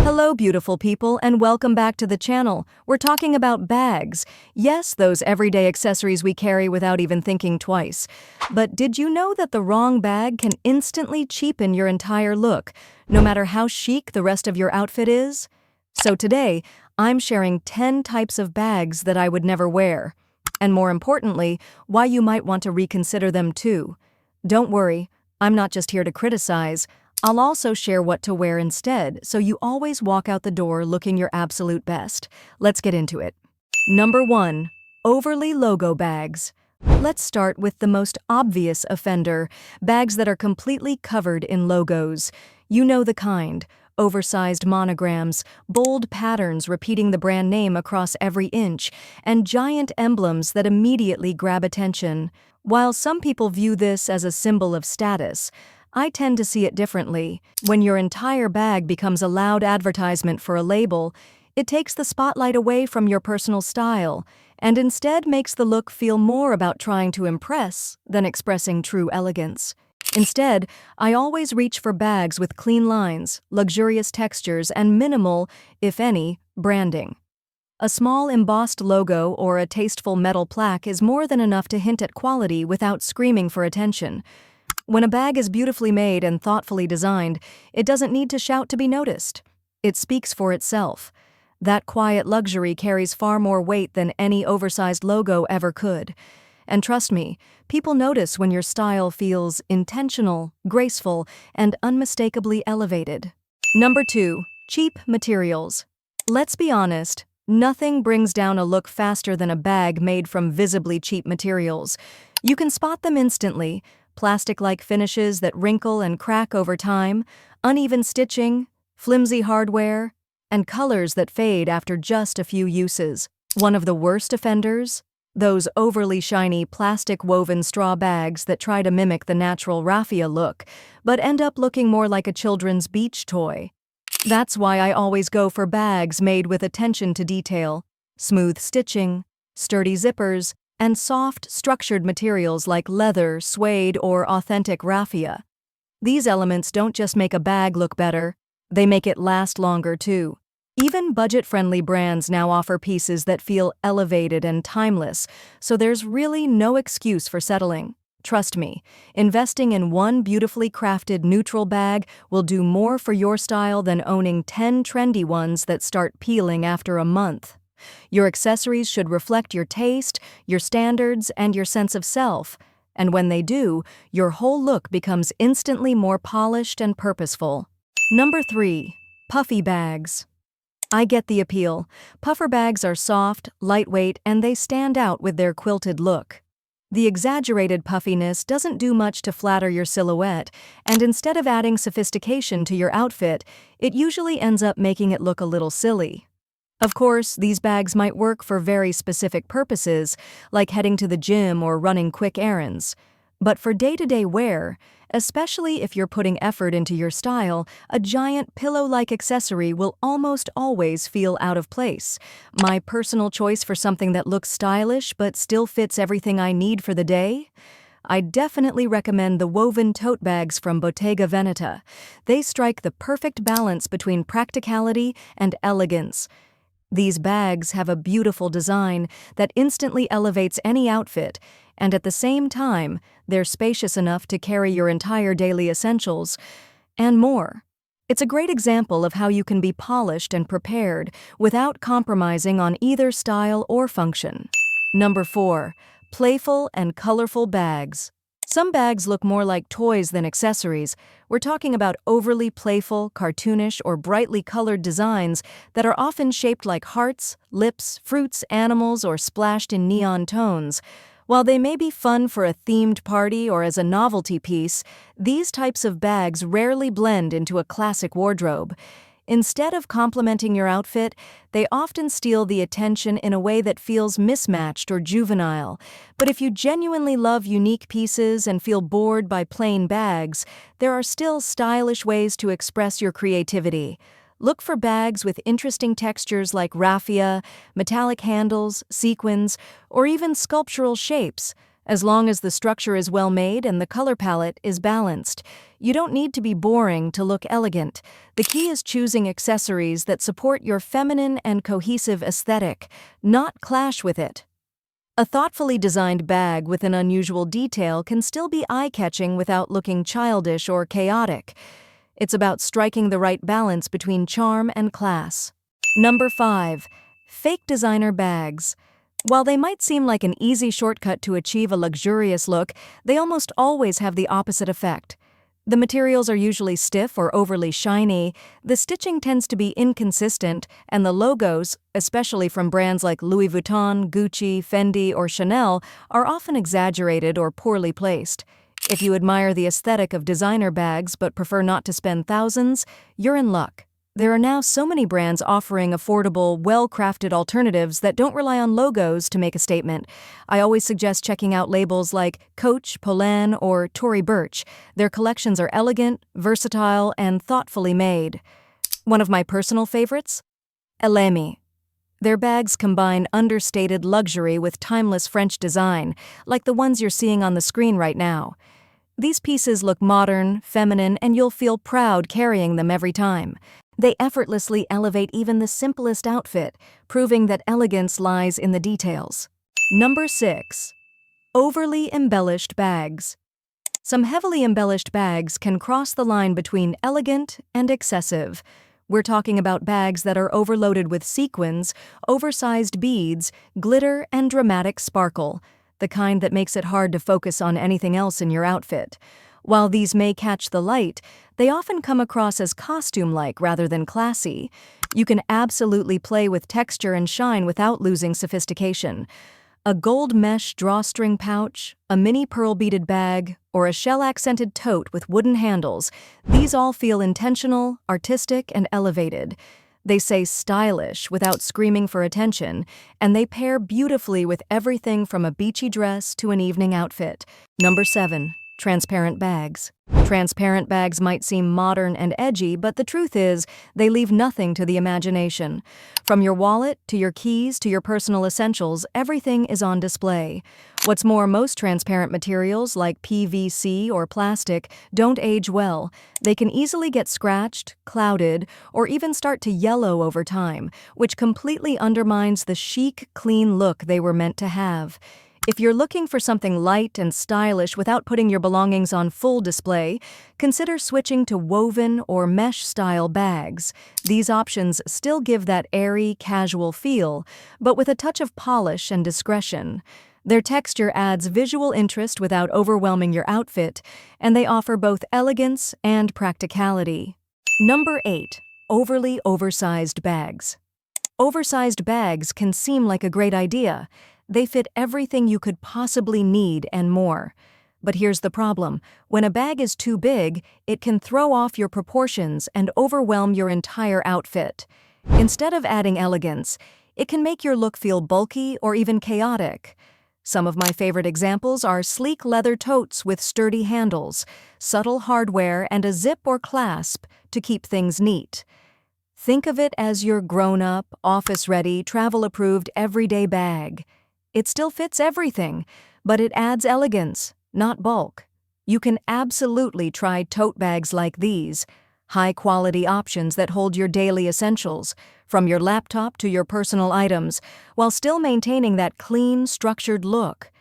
Hello, beautiful people, and welcome back to the channel. We're talking about bags. Yes, those everyday accessories we carry without even thinking twice. But did you know that the wrong bag can instantly cheapen your entire look, no matter how chic the rest of your outfit is? So today, I'm sharing 10 types of bags that I would never wear. And more importantly, why you might want to reconsider them too. Don't worry, I'm not just here to criticize. I'll also share what to wear instead, so you always walk out the door looking your absolute best. Let's get into it. Number 1. Overly logo bags. Let's start with the most obvious offender, bags that are completely covered in logos. You know the kind. Oversized monograms, bold patterns repeating the brand name across every inch, and giant emblems that immediately grab attention. While some people view this as a symbol of status, I tend to see it differently. When your entire bag becomes a loud advertisement for a label, it takes the spotlight away from your personal style and instead makes the look feel more about trying to impress than expressing true elegance. Instead, I always reach for bags with clean lines, luxurious textures, and minimal, if any, branding. A small embossed logo or a tasteful metal plaque is more than enough to hint at quality without screaming for attention. When a bag is beautifully made and thoughtfully designed, it doesn't need to shout to be noticed. It speaks for itself. That quiet luxury carries far more weight than any oversized logo ever could. And trust me, people notice when your style feels intentional, graceful, and unmistakably elevated. Number 2. Cheap materials. Let's be honest, nothing brings down a look faster than a bag made from visibly cheap materials. You can spot them instantly. Plastic-like finishes that wrinkle and crack over time, uneven stitching, flimsy hardware, and colors that fade after just a few uses. One of the worst offenders? Those overly shiny plastic-woven straw bags that try to mimic the natural raffia look, but end up looking more like a children's beach toy. That's why I always go for bags made with attention to detail, smooth stitching, sturdy zippers, and soft, structured materials like leather, suede, or authentic raffia. These elements don't just make a bag look better, they make it last longer too. Even budget-friendly brands now offer pieces that feel elevated and timeless, so there's really no excuse for settling. Trust me, investing in one beautifully crafted neutral bag will do more for your style than owning 10 trendy ones that start peeling after a month. Your accessories should reflect your taste, your standards, and your sense of self, and when they do, your whole look becomes instantly more polished and purposeful. Number 3. Puffy bags. I get the appeal. Puffer bags are soft, lightweight, and they stand out with their quilted look. The exaggerated puffiness doesn't do much to flatter your silhouette, and instead of adding sophistication to your outfit, it usually ends up making it look a little silly. Of course, these bags might work for very specific purposes, like heading to the gym or running quick errands. But for day-to-day wear, especially if you're putting effort into your style, a giant pillow-like accessory will almost always feel out of place. My personal choice for something that looks stylish but still fits everything I need for the day? I definitely recommend the woven tote bags from Bottega Veneta. They strike the perfect balance between practicality and elegance. These bags have a beautiful design that instantly elevates any outfit, and at the same time, they're spacious enough to carry your entire daily essentials, and more. It's a great example of how you can be polished and prepared without compromising on either style or function. Number 4. Playful and colorful bags. Some bags look more like toys than accessories. We're talking about overly playful, cartoonish, or brightly colored designs that are often shaped like hearts, lips, fruits, animals, or splashed in neon tones. While they may be fun for a themed party or as a novelty piece, these types of bags rarely blend into a classic wardrobe. Instead of complementing your outfit, they often steal the attention in a way that feels mismatched or juvenile. But if you genuinely love unique pieces and feel bored by plain bags, there are still stylish ways to express your creativity. Look for bags with interesting textures like raffia, metallic handles, sequins, or even sculptural shapes. as long as the structure is well made and the color palette is balanced. You don't need to be boring to look elegant. The key is choosing accessories that support your feminine and cohesive aesthetic, not clash with it. A thoughtfully designed bag with an unusual detail can still be eye-catching without looking childish or chaotic. It's about striking the right balance between charm and class. Number 5. Fake designer bags. While they might seem like an easy shortcut to achieve a luxurious look, they almost always have the opposite effect. The materials are usually stiff or overly shiny, the stitching tends to be inconsistent, and the logos, especially from brands like Louis Vuitton, Gucci, Fendi, or Chanel, are often exaggerated or poorly placed. If you admire the aesthetic of designer bags but prefer not to spend thousands, you're in luck. There are now so many brands offering affordable, well-crafted alternatives that don't rely on logos to make a statement. I always suggest checking out labels like Coach, Polan, or Tory Burch. Their collections are elegant, versatile, and thoughtfully made. One of my personal favorites? Elegance. Their bags combine understated luxury with timeless French design, like the ones you're seeing on the screen right now. These pieces look modern, feminine, and you'll feel proud carrying them every time. They effortlessly elevate even the simplest outfit, proving that elegance lies in the details. Number 6. Overly embellished bags. Some heavily embellished bags can cross the line between elegant and excessive. We're talking about bags that are overloaded with sequins, oversized beads, glitter, and dramatic sparkle, the kind that makes it hard to focus on anything else in your outfit. While these may catch the light, they often come across as costume-like rather than classy. You can absolutely play with texture and shine without losing sophistication. A gold mesh drawstring pouch, a mini pearl-beaded bag, or a shell-accented tote with wooden handles, these all feel intentional, artistic, and elevated. They say stylish without screaming for attention, and they pair beautifully with everything from a beachy dress to an evening outfit. Number 7. Transparent bags. Transparent bags might seem modern and edgy, but the truth is, they leave nothing to the imagination. From your wallet, to your keys, to your personal essentials, everything is on display. What's more, most transparent materials, like PVC or plastic, don't age well. They can easily get scratched, clouded, or even start to yellow over time, which completely undermines the chic, clean look they were meant to have. If you're looking for something light and stylish without putting your belongings on full display, consider switching to woven or mesh-style bags. These options still give that airy, casual feel, but with a touch of polish and discretion. Their texture adds visual interest without overwhelming your outfit, and they offer both elegance and practicality. Number 8. Overly oversized bags. Oversized bags can seem like a great idea. They fit everything you could possibly need and more. But here's the problem. When a bag is too big, it can throw off your proportions and overwhelm your entire outfit. Instead of adding elegance, it can make your look feel bulky or even chaotic. Some of my favorite examples are sleek leather totes with sturdy handles, subtle hardware, and a zip or clasp to keep things neat. Think of it as your grown-up, office-ready, travel-approved everyday bag. It still fits everything, but it adds elegance, not bulk. You can absolutely try tote bags like these, high-quality options that hold your daily essentials, from your laptop to your personal items, while still maintaining that clean, structured look.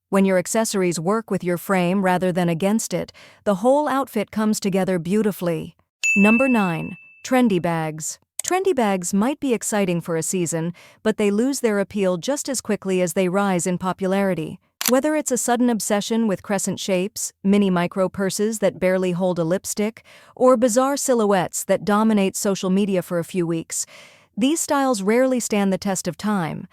When your accessories work with your frame rather than against it, the whole outfit comes together beautifully. Number 9. Trendy bags. Trendy bags might be exciting for a season, but they lose their appeal just as quickly as they rise in popularity. Whether it's a sudden obsession with crescent shapes, mini micro purses that barely hold a lipstick, or bizarre silhouettes that dominate social media for a few weeks, these styles rarely stand the test of time.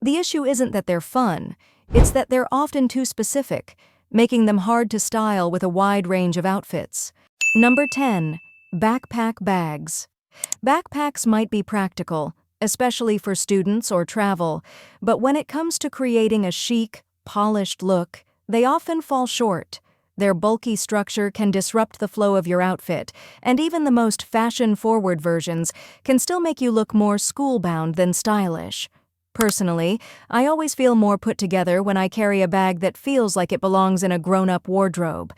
The issue isn't that they're fun, it's that they're often too specific, making them hard to style with a wide range of outfits. Number 10. Backpack bags. Backpacks might be practical, especially for students or travel, but when it comes to creating a chic, polished look, they often fall short. Their bulky structure can disrupt the flow of your outfit, and even the most fashion-forward versions can still make you look more school-bound than stylish. Personally, I always feel more put together when I carry a bag that feels like it belongs in a grown-up wardrobe.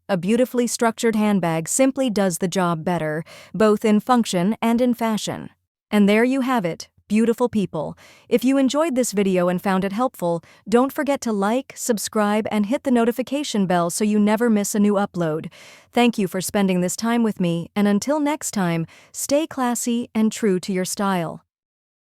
A beautifully structured handbag simply does the job better, both in function and in fashion. And there you have it, beautiful people. If you enjoyed this video and found it helpful, don't forget to like, subscribe, and hit the notification bell so you never miss a new upload. Thank you for spending this time with me, and until next time, stay classy and true to your style.